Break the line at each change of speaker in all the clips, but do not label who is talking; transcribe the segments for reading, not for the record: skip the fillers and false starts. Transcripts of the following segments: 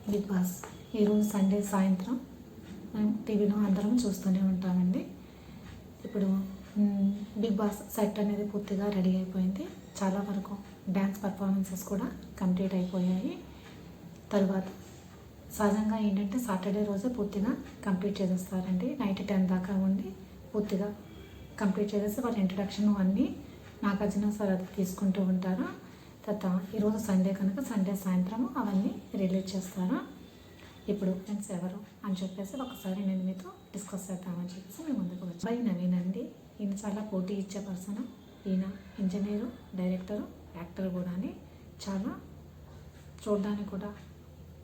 Big boss ఈరోజు Sunday సాయంత్రం మేము టీవీలో అందరం చూస్తూనే ఉంటామండి. ఇప్పుడు బిగ్ బాస్ సెట్ అనేది పూర్తిగా రెడీ అయిపోయింది. చాలా వరకు డ్యాన్స్ పర్ఫార్మెన్సెస్ కూడా కంప్లీట్ అయిపోయాయి. తర్వాత సహజంగా ఏంటంటే సాటర్డే రోజే పూర్తిగా కంప్లీట్ చేసేస్తారండి. నైట్ 10 దాకా ఉండి పూర్తిగా కంప్లీట్ చేసేసి వాళ్ళ ఇంట్రడక్షన్ అన్నీ నాగార్జున సార్ అది తీసుకుంటూ ఉంటారు. తర్వాత ఈరోజు సండే కనుక సండే సాయంత్రం అవన్నీ రిలీజ్ చేస్తారు. ఇప్పుడు ఫ్రెండ్స్ ఎవరు అని చెప్పేసి ఒకసారి నేను మీతో డిస్కస్ చేద్దామని చెప్పేసి మేము ముందుకు వచ్చాను. బై నవీన్ అండి. ఈయన చాలా పోటీ ఇచ్చే పర్సన్. ఈయన ఇంజనీరు, డైరెక్టరు, యాక్టర్ కూడా అని చాలా చూడడానికి కూడా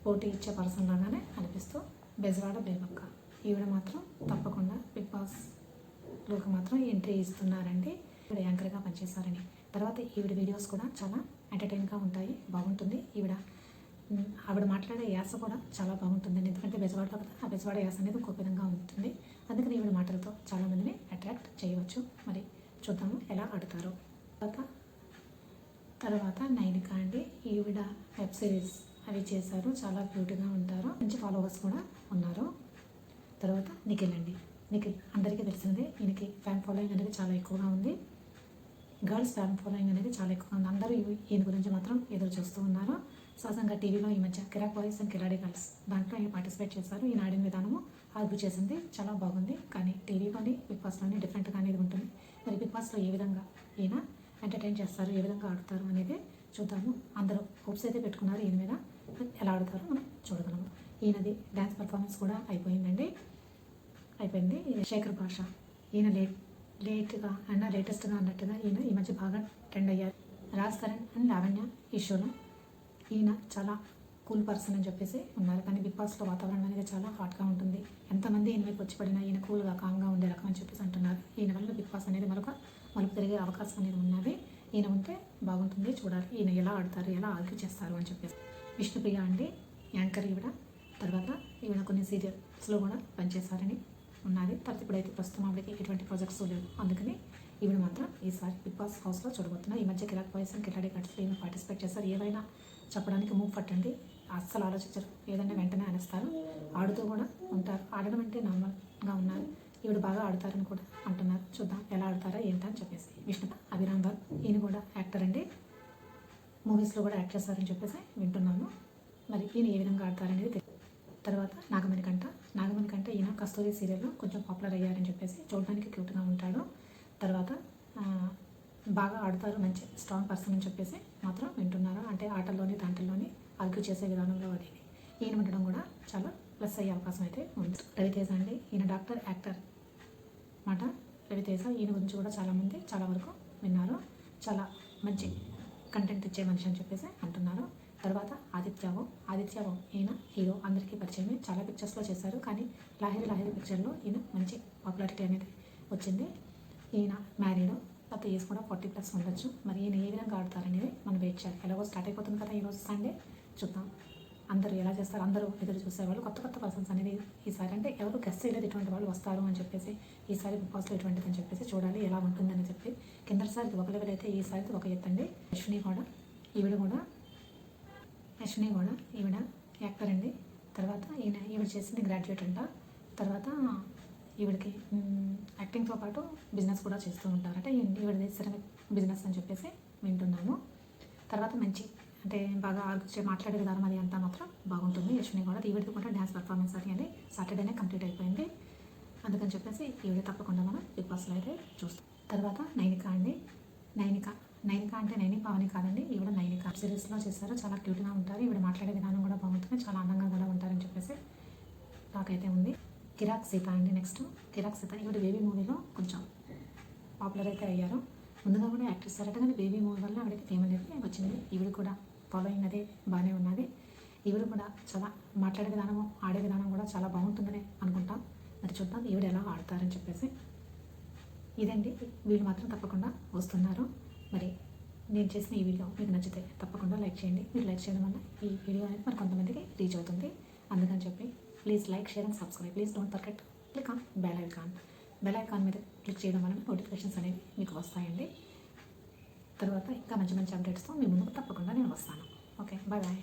పోటీ ఇచ్చే పర్సన్ లాగానే అనిపిస్తూ బెజవాడ బేబక్క ఈవిడ మాత్రం తప్పకుండా బిగ్ బాస్లోకి మాత్రం ఎంట్రీ ఇస్తున్నారండి. ఈవిడ యాంకర్గా పనిచేశారని. తర్వాత ఈవిడ వీడియోస్ కూడా చాలా ఎంటర్టైన్గా ఉంటాయి, బాగుంటుంది. ఆవిడ మాట్లాడే యాస కూడా చాలా బాగుంటుందండి. ఎందుకంటే బెజవాడలో కదా, ఆ బెజవాడ యాస అనేది ఇంకో విధంగా ఉంటుంది. అందుకని ఈవిడ మాటలతో చాలామందిని అట్రాక్ట్ చేయవచ్చు. మరి చూద్దాము ఎలా ఆడతారో. తర్వాత నైనిక అండి. ఈవిడ వెబ్ సిరీస్ అవి చేశారు, చాలా క్యూట్గా ఉంటారు, మంచి ఫాలోవర్స్ కూడా ఉన్నారు. తర్వాత నిఖిల్ అండి. నిఖిల్ అందరికీ తెలిసిందే, ఈయనకి ఫ్యాన్ ఫాలోయింగ్ అనేది చాలా ఎక్కువగా ఉంది. గర్ల్స్ ఫ్యాన్ ఫాలోయింగ్ అనేది చాలా ఎక్కువగా ఉంది. అందరూ ఈయన గురించి మాత్రం ఎదురు చూస్తూ ఉన్నారు. సహజంగా టీవీలో ఈ మధ్య కిరాక్ బాయ్స్ అండ్ కిలాడి గర్ల్స్ దాంట్లో ఈయన పార్టిసిపేట్ చేశారు. ఈయన ఆడిన విధానము ఆర్గ్యూ చేసింది చాలా బాగుంది. కానీ టీవీలోని బిగ్ బాస్లోని డిఫరెంట్గా అనేది ఉంటుంది. మరి బిగ్ బాస్లో ఏ విధంగా ఈయన ఎంటర్టైన్ చేస్తారు, ఏ విధంగా ఆడతారు అనేది చూద్దాము. అందరూ హోప్స్ అయితే పెట్టుకున్నారు ఈయన మీద, ఎలా ఆడతారో మనం చూడగలము. ఈయనది డ్యాన్స్ పర్ఫార్మెన్స్ కూడా అయిపోయింది. శేఖర్ భాష ఈయన లేట్గా అయినా లేటెస్ట్గా అన్నట్టుగా ఈయన ఈ మధ్య బాగా ట్రెండ్ అయ్యారు. రాజ్ తరుణ్ అండ్ లావణ్య ఈ షోలో ఈయన చాలా కూల్ పర్సన్ అని చెప్పేసి ఉన్నారు. కానీ బిగ్ బాస్లో వాతావరణం అనేది చాలా హాట్గా ఉంటుంది. ఎంతమంది ఈయన వైపు వచ్చి పడినా ఈయన కూల్గా కామ్గా ఉండే రకం అని చెప్పేసి అంటున్నారు. ఈయన వల్ల బిగ్ బాస్ అనేది మరొక మలుపు తిరిగే అవకాశం అనేది ఉన్నది. ఈయన ఉంటే బాగుంటుంది, చూడాలి ఈయన ఎలా ఆడతారు, ఎలా ఆర్గ్యూ చేస్తారు అని చెప్పేసి. విష్ణుప్రియ అండి, యాంకర్ ఈవిడ. తర్వాత ఈవిడ కొన్ని సీరియల్స్లో కూడా పనిచేశారని ఉన్నది. తర్వాత ఇప్పుడైతే ప్రస్తుతం ఆవిడకి ఎటువంటి ప్రాజెక్ట్స్ లేవు. అందుకని ఈవిడ మాత్రం ఈసారి బిగ్ బాస్ హౌస్లో చూడబోతున్నారు. ఈ మధ్య కిరాక్ బాయ్స్ అండ్ కిలాడి గర్ల్స్లో ఈమె పార్టిసిపేట్ చేస్తారు. ఏవైనా చెప్పడానికి మూవ్ పట్టండి, అస్సలు ఆలోచించరు, ఏదైనా వెంటనే అనేస్తారు. ఆడుతూ కూడా ఉంటారు. ఆడడం అంటే నార్మల్గా ఉన్నారు. ఈవిడ బాగా ఆడతారని కూడా అంటున్నారు. చూద్దాం ఎలా ఆడతారా ఏంటని చెప్పేసి. విష్ణు అభిరామ్ బాల్ ఈయన కూడా యాక్టర్ అండి, మూవీస్లో కూడా యాక్ట్ చేస్తారని చెప్పేసి వింటున్నాను. మరి ఈయన ఏ విధంగా ఆడతారనేది తెలియదు. తర్వాత నాగమణి కంట ఈయన కస్తూరి సీరియల్లో కొంచెం పాపులర్ అయ్యారని చెప్పేసి చూడడానికి క్యూట్గా ఉంటాడు. తర్వాత బాగా ఆడతారు, మంచి స్ట్రాంగ్ పర్సన్ అని చెప్పేసి మాత్రం వింటున్నారు. అంటే ఆటల్లోని దాంట్లోని ఆర్గ్యూ చేసే విధానంలో అది ఈయన ఉండడం కూడా చాలా ప్లస్ అయ్యే అవకాశం అయితే ఉంది. రవితేజ అండి. ఈయన డాక్టర్, యాక్టర్ మాట రవితేజ. ఈయన గురించి కూడా చాలామంది చాలా వరకు విన్నారు. చాలా మంచి కంటెంట్ ఇచ్చే మనిషి అని చెప్పేసి అంటున్నారు. తర్వాత ఆదిత్య ఓం ఈయన హీరో, అందరికీ పరిచయమే, చాలా పిక్చర్స్లో చేశారు. కానీ లాహిరి పిక్చర్లో ఈయన మంచి పాపులారిటీ అనేది వచ్చింది. ఈయన మ్యారీడ్, తర్వాత ఏజ్ కూడా 40+ ఉండొచ్చు. మరి ఈయన ఏ విధంగా ఆడతారనేది మనం వెయిట్ చేయాలి. ఎలాగో స్టార్ట్ అయిపోతుంది కదా ఈరోజు సండే, చూద్దాం అందరూ ఎలా చేస్తారు. అందరూ ఎదురు చూసేవాళ్ళు, కొత్త పర్సన్స్ అనేది ఈసారి అంటే ఎవరు గెస్ట్ చేయలేదు ఇటువంటి వాళ్ళు వస్తారు అని చెప్పేసి. ఈసారి బిగ్ బాస్లో ఇటువంటిది అని చెప్పేసి చూడాలి ఎలా ఉంటుందని చెప్పి. కిందసారికి ఒక లెవెల్ అయితే ఈసారి ఒక ఎత్తండి. అశ్విని కూడా ఈవిడ యాక్టర్ అండి. తర్వాత ఈవిడ చేసింది గ్రాడ్యుయేట్ అంట. తర్వాత ఈవిడకి యాక్టింగ్తో పాటు బిజినెస్ కూడా చేస్తూ ఉంటారట. ఈవిడది సిరమిక్ బిజినెస్ అని చెప్పేసి వింటున్నాము. తర్వాత మంచి అంటే బాగా మాట్లాడే విధానం అది అంతా మాత్రం బాగుంటుంది. యశ్విని కూడా ఈవిడది కూడా డ్యాన్స్ పర్ఫార్మెన్స్ అది సాటర్డేనే కంప్లీట్ అయిపోయింది. అందుకని చెప్పేసి ఈవిడ తప్పకుండా మనం బిగ్ బాస్లో అయితే చూస్తాం. తర్వాత నైనిక అండి. నైనిక అంటే నైని పావని కాదండి, ఈవిడ నైనిక సిరీస్లో చేశారు. చాలా క్యూట్గా ఉంటారు. ఈవిడ మాట్లాడే విధానం కూడా బాగుంటుంది, చాలా అందంగా కూడా ఉంటారని చెప్పేసి నాకైతే ఉంది. కిరాక్ సీత అండి. నెక్స్ట్ కిరాక్ సీత. ఈవిడ బేబీ మూవీలో కొంచెం పాపులర్ అయితే అయ్యారు. ముందుగా కూడా యాక్ట్ చేశారట, కానీ బేబీ మూవీ వల్ల ఆవిడకి ఫేమ్ అనేది వచ్చింది. ఈవిడ కూడా ఫాలోయింగ్ అదే బాగానే ఉన్నది. ఈవిడ కూడా చాలా మాట్లాడే విధానము, ఆడే విధానం కూడా చాలా బాగుంటుందని అనుకుంటాం. మరి చూద్దాం ఈవిడ ఎలా ఆడతారని చెప్పేసి. ఇదండి, వీళ్ళు మాత్రం తప్పకుండా వస్తున్నారు. మరి నేను చేసిన ఈ వీడియో మీకు నచ్చితే తప్పకుండా లైక్ చేయండి. మీరు లైక్ చేయడం వల్ల ఈ వీడియో అనేది మరి కొంతమందికి రీచ్ అవుతుంది. అందుకని చెప్పి please like, share and subscribe. Please don't forget click on bell icon మీద క్లిక్ చేయడం వల్ల నోటిఫికేషన్స్ అనేవి మీకు వస్తాయండి. తర్వాత ఇంకా మంచి అప్డేట్స్తో మీ ముందుకు తప్పకుండా నేను వస్తాను. Okay, bye.